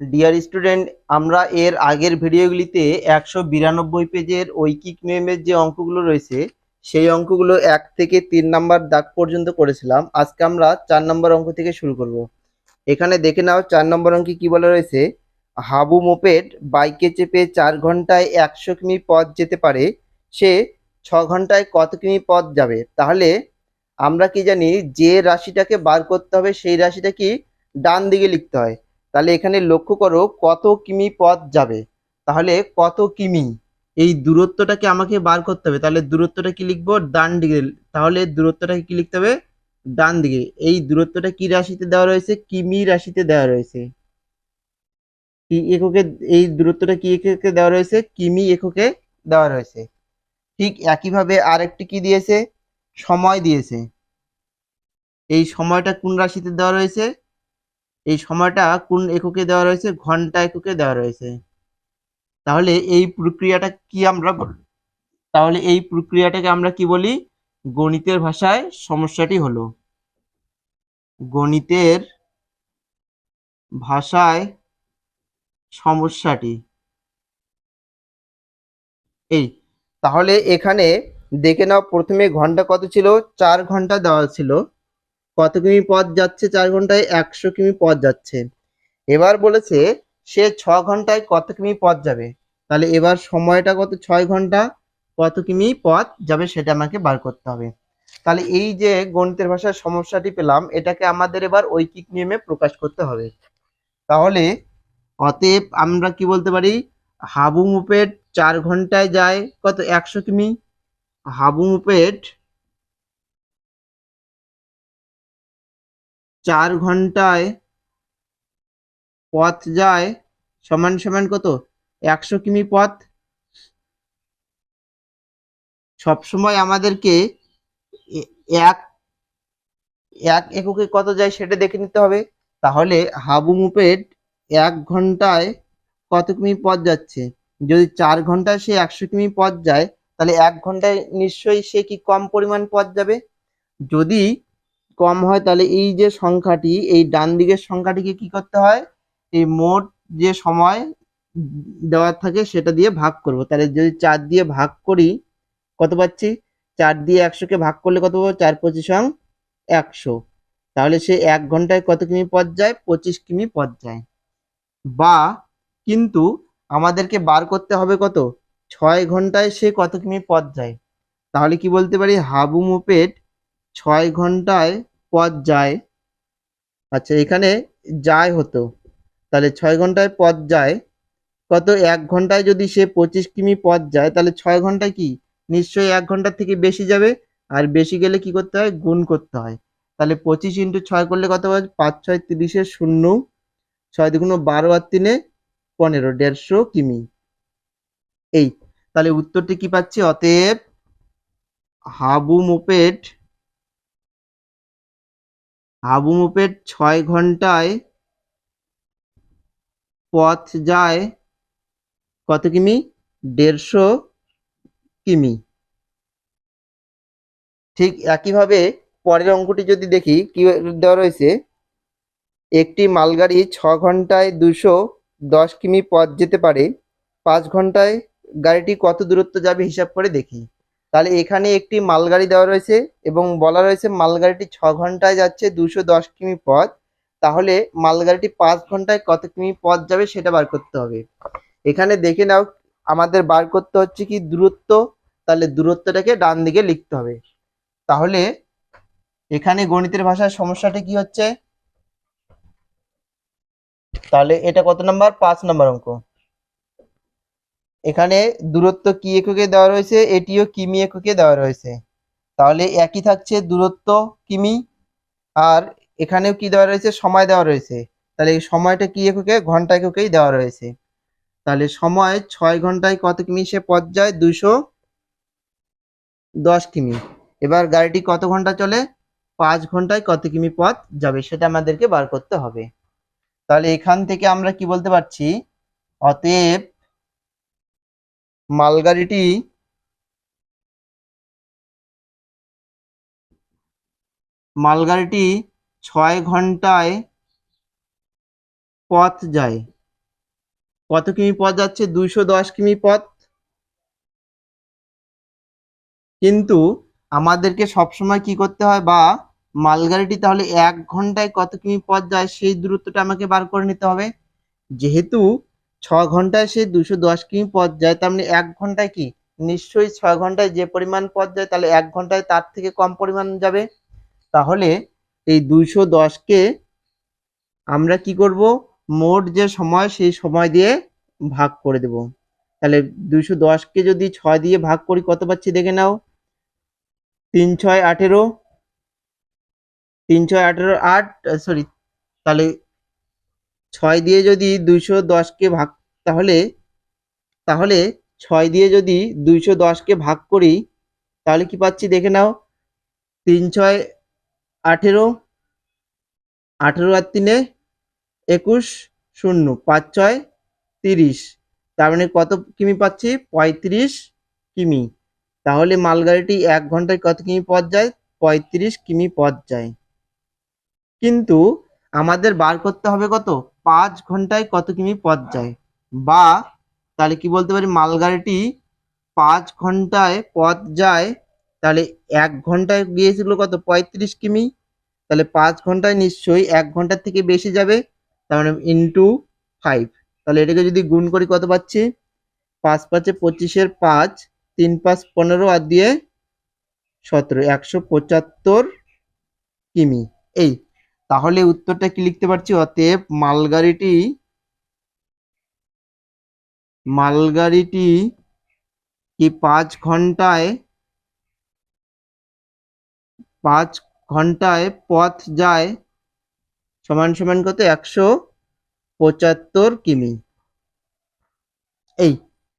Dear student, আমরা এর আগের ভিডিওগুলিতে 192 পেজের ঐকিক নিয়মের যে অঙ্কগুলো রয়েছে সেই অঙ্কগুলো 1 থেকে 3 নাম্বার দাগ পর্যন্ত করেছিলাম। আজকে আমরা 4 নম্বর অঙ্ক থেকে শুরু করব। এখানে দেখে নাও 4 নম্বর অঙ্কে কি বলা রয়েছে। হাবু মোপেড বাইকে চেপে 4 ঘন্টায় 100 কিমি পথ যেতে পারে, সে 6 ঘন্টায় কত কিমি পথ যাবে? তাহলে আমরা কি জানি, যে রাশিটাকে বার করতে হবে সেই রাশিটা কি ডান দিকে লিখতে হয়। তাহলে এখানে লক্ষ্য করো কত কিমি পথ যাবে। তাহলে কত কিমি, এই দূরত্বটাকে আমাকে বার করতে হবে। তাহলে দূরত্বটা কি লিখবো? ডান দিকে। তাহলে দূরত্বটাকে কি লিখতে হবে? ডান দিকে। এই দূরত্বটা কি রাশিতে দেওয়া রয়েছে? কিমি রাশিতে দেওয়া রয়েছে। কি এককে? এই দূরত্বটা কি এককে দেওয়া রয়েছে? কিমি এককে দেওয়া রয়েছে। ঠিক একইভাবে আরেকটি কি দিয়েছে? সময় দিয়েছে। এই সময়টা কোন রাশিতে দেওয়া রয়েছে? এই সময়টা কোন এককে দেওয়া রয়েছে? ঘন্টা এককে দেওয়া রয়েছে। তাহলে এই প্রক্রিয়াটা কি আমরা তাহলে এই প্রক্রিয়াটাকে আমরা কি বলি? গণিতের ভাষায় সমস্যাটি হলো। গণিতের ভাষায় সমস্যাটি এই। তাহলে এখানে দেখে নাও, প্রথমে ঘন্টা কত ছিল? 4 ঘন্টা দেওয়া ছিল। কত কিমি পথ যাচ্ছে 4 ঘন্টায়? 100 কিমি পথ যাচ্ছে। এবার বলেছে সে 6 ঘন্টায় কত কিমি পথ যাবে। তাহলে এবার সময়টা কত? 6 ঘন্টা, কত কিমি পথ যাবে সেটা আমাকে বার করতে হবে। তাহলে এই যে গণিতের ভাষার সমস্যাটি পেলাম, এটাকে আমাদের এবার ঐকিক নিয়মে প্রকাশ করতে হবে। তাহলে অতএব আমরা কি বলতে পারি? হাবু মুপেট 4 ঘন্টায় যায় কত? 100 কিমি। হাবু মুপেট 4 ঘন্টায় পথ যায় সমান সমান কত? 100 কিমি পথ। সবসময় আমাদেরকে এ- এক এক এককে কত যায় সেটা দেখে নিতে হবে। তাহলে হাবু মুপেট 1 ঘন্টায় কত কিমি পথ যাচ্ছে? যদি 4 ঘন্টায় সে 100 কিমি পথ যায়, তাহলে 1 ঘন্টায় নিশ্চয়ই সে কি কম পরিমাণ পথ যাবে। যদি কম হয় তাহলে এই যে সংখ্যাটি, এই ডান দিকের সংখ্যাটিকে কি করতে হয়? এই মোট যে সময় দেওয়া থাকে সেটা দিয়ে ভাগ করব। তাহলে যদি 4 দিয়ে ভাগ করি, কত পাচ্ছি? 4 দিয়ে 100কে ভাগ করলে কত পাবো? 4 পঁচিশ 100। তাহলে সে 1 ঘন্টায় কত কিমি পথ যায়? 25 কিমি পথ যায়। বা কিন্তু আমাদেরকে বার করতে হবে কত? 6 ঘন্টায় সে কত কিমি পথ যায়। তাহলে কি বলতে পারি? হাবু মুপেট 6 ঘন্টায় পথ যায়। আচ্ছা, এখানে যায় হতো, তাহলে 6 ঘন্টায় পথ যায় কত? 1 ঘন্টায় যদি সে 25 কিমি পথ যায়, তাহলে 6 ঘন্টায় কি নিশ্চয়ই 1 ঘন্টার থেকে বেশি যাবে। আর বেশি গেলে কি করতে হয়? গুণ করতে হয়। তাহলে 25 ইন্টু 6 করলে কত হয়? 5 6 30 শূন্য, 6 দুগুণ 12 আর 3 15, 150 কিমি। এই, তাহলে উত্তরটি কি পাচ্ছি? অতএব হাবু মুপেট 6 ঘন্টায় পথ যায় কত কিমি? 150 কিমি। ঠিক একইভাবে পরের অঙ্কটি যদি দেখি, কি দেওয়া রয়েছে? একটি মালগাড়ি 6 ঘন্টায় 210 কিমি পথ যেতে পারে, 5 ঘন্টায় গাড়িটি কত দূরত্ব যাবে হিসাব করে দেখি। তাহলে এখানে একটি মালগাড়ি দেওয়া রয়েছে এবং বলা রয়েছে মালগাড়িটি 6 ঘন্টায় যাচ্ছে 210 কিমি পথ। তাহলে মালগাড়িটি 5 ঘন্টায় কত কিমি পথ যাবে সেটা বার করতে হবে। এখানে দেখে নাও, আমাদের বার করতে হচ্ছে কি? দূরত্ব। তাহলে দূরত্বটাকে ডান দিকে লিখতে হবে। তাহলে এখানে গণিতের ভাষায় সমস্যাটা কি হচ্ছে? তাহলে এটা কত নাম্বার? 5 নাম্বার অঙ্ক। এখানে দূরত্ব কি এককে দেওয়া রয়েছে? এটিও কিমি এককে দেওয়া রয়েছে। তাহলে একই থাকছে, দূরত্ব কিমি। আর এখানেও কি দেওয়া রয়েছে? সময় দেওয়া রয়েছে। তাহলে এই সময়টা কি এককে? ঘন্টা এককেই দেওয়া রয়েছে। তাহলে সময় 6 ঘন্টায় কত কিমি সে পথ যায়? 210 কিমি। এবার গাড়িটি কত ঘন্টা চলে? 5 ঘন্টায় কত কিমি পথ যাবে সেটা আমাদেরকে বার করতে হবে। তাহলে এখান থেকে আমরা কি বলতে পারছি? অতএব মালগাড়িটি মালগাড়িটি 6 ঘন্টায় পথ যায়। কত কিমি পথ যাচ্ছে? 210 কিমি পথ। কিন্তু আমাদেরকে সবসময় কি করতে হয়, বা মালগাড়িটি তাহলে 1 ঘন্টায় কত কিমি পথ যায় সেই দূরত্বটা আমাকে বার করে নিতে হবে। যেহেতু 6 ঘন্টায় সে 210 কিমি পথ যায়, তার মানে 1 ঘন্টায় কি নিশ্চয়ই 6 ঘন্টায় যে পরিমাণ পথ যায়, তাহলে 1 ঘন্টায় তার থেকে কম পরিমাণ যাবে। তাহলে এই 210কে আমরা কি করব, মোট যে সময় সেই সময় দিয়ে ভাগ করে দেব। তাহলে 210কে যদি 6 দিয়ে ভাগ করি কত পাচ্ছি দেখে নাও। 3 6 18, 3 6 18 8, সরি, তাহলে 6 দিয়ে যদি 210কে ভাগ, তাহলে তাহলে 6 দিয়ে যদি 210কে ভাগ করি তাহলে কি পাচ্ছি দেখে নাও। 3 6 18, 18 আর 3 21, 0, 5 6 30, তার মানে কত কিমি পাচ্ছি? 35 কিমি। তাহলে মালগাড়িটি 1 ঘন্টায় কত কিমি পথ যায়? 35 কিমি পথ যায়। কিন্তু আমাদের বার করতে হবে কত, 5 ঘন্টায় কত কিমি পথ যায়। বা তাহলে কি বলতে পারি, মালগাড়িটি 5 ঘন্টায় পথ যায়, তাহলে 1 ঘন্টায় গিয়েছিল কত, 35 কিমি। তাহলে 5 ঘন্টায় নিশ্চয়ই 1 ঘন্টার থেকে বেশি যাবে, তার মানে ইন্টু 5। তাহলে এটাকে যদি গুণ করি কত পাচ্ছি? 5 5 25, 5, 3 5 15 আর দিয়ে 17, 175 কিমি। এই, তাহলে উত্তরটা কি লিখতে পারছি? অতএব মালগাড়িটি কি 5 ঘন্টায় পথ যায় সমান সমান কত, 175 কিমি। এই